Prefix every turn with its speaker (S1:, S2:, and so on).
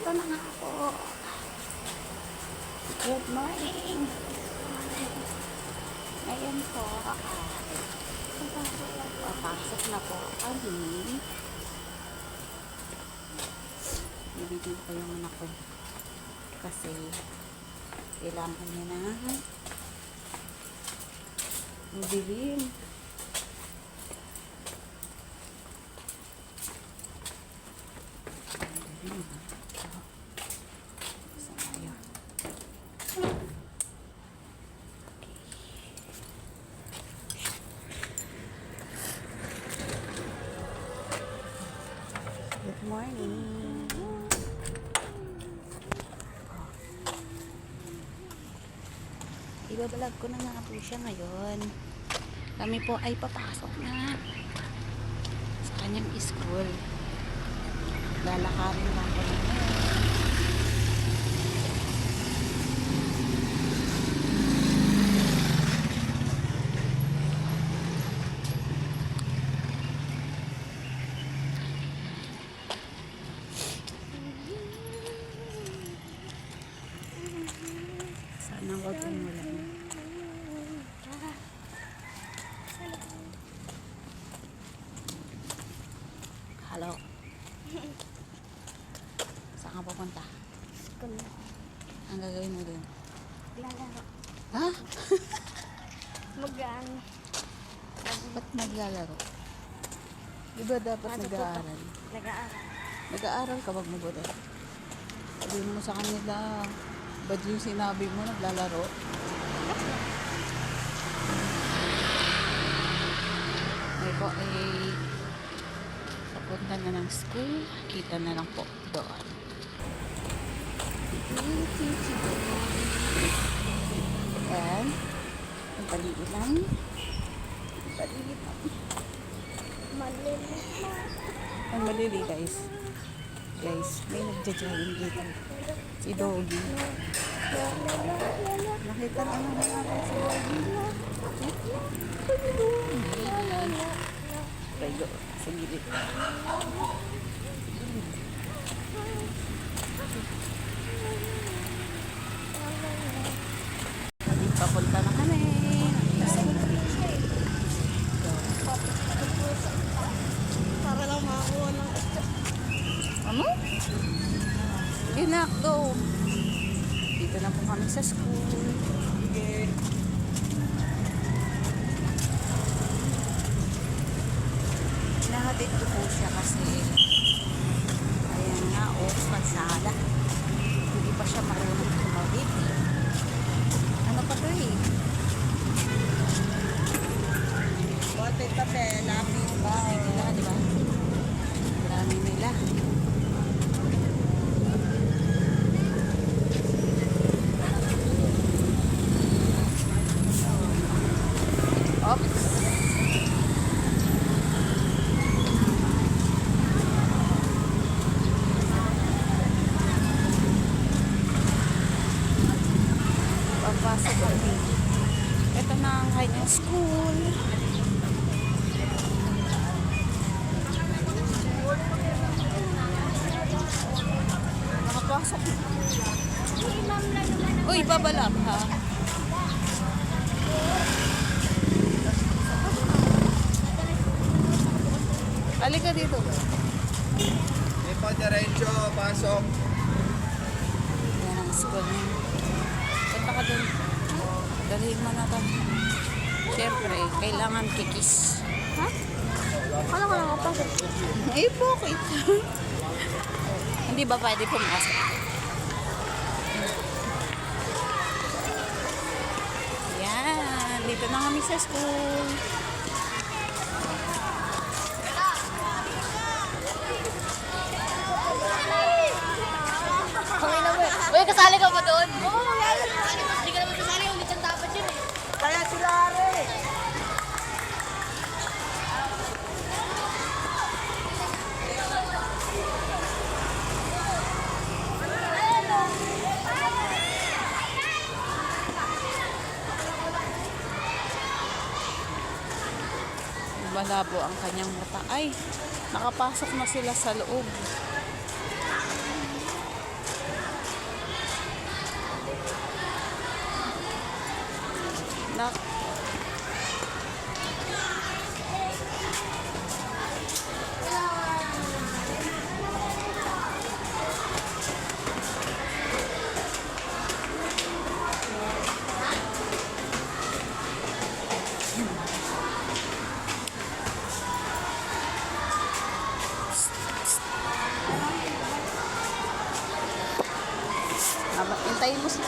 S1: Ito na nga po. Good morning. Ngayon po, papasok na po kami. Nabigyan ko yung anak ko. Kasi, kailangan niya na magdilim. Good morning. Ibabalag ko na nga po siya ngayon. Kami po ay papasok na sa kanyang school. Lalakarin lang ko na ngayon. Sana wag umulan. Hello. Saan ka pupunta?
S2: School.
S1: Ang gagawin mo doon?
S2: Lalaro.
S1: Ha?
S2: Mag-ano.
S1: Ba't naglalaro? Di ba dapat nag-aaral?
S2: Nag-aaral.
S1: Nag-aaral ka wag mabuti. Sabihin mo sa kanila, ba't yung sinabi mo naglalaro? May po ay papunta na ng school. Kita na lang po doon. Ayan. Ang paligid lang. Ang paligid lang.
S2: Malilit na.
S1: Ang malili guys. Guys, may nagja-jogging dito. Si Doggy. Nakita na naman natin si Doggy. Tayo, sa gilid. Papunta na kami.
S2: Para lang makakuha ng
S1: Ano? Ginakdo. Dito na po kami sa school. Nahatid ko po siya kasi ayan nga, magsala. Hindi pa siya marunong tumawid. Ano pa to eh? Bote kape, lapis bahay nila, di ba? Marami nila. Oops. Papasok kami. Ito na ang kanyang school. Nakapasok. Uy, babalak ha. Halika dito.
S3: Hindi po, diretso, pasok.
S1: Yan ang school niya. Punta ka dun. Dalhin mo na to. Siyempre, kailangan kikis.
S2: Ha? Ano ka lang kapasok?
S1: Eh, bakit? Hindi ba pwede pumasok? Yan. Dito na kami sa school.
S2: Uy, kasali ka ba doon? Oo, hindi ka naman kasali. Ulit ang dapat yun eh.
S3: Kaya sila rin.
S1: Malabo ang kanyang mata. Ay, nakapasok na sila sa loob. anak. Hintayin mo si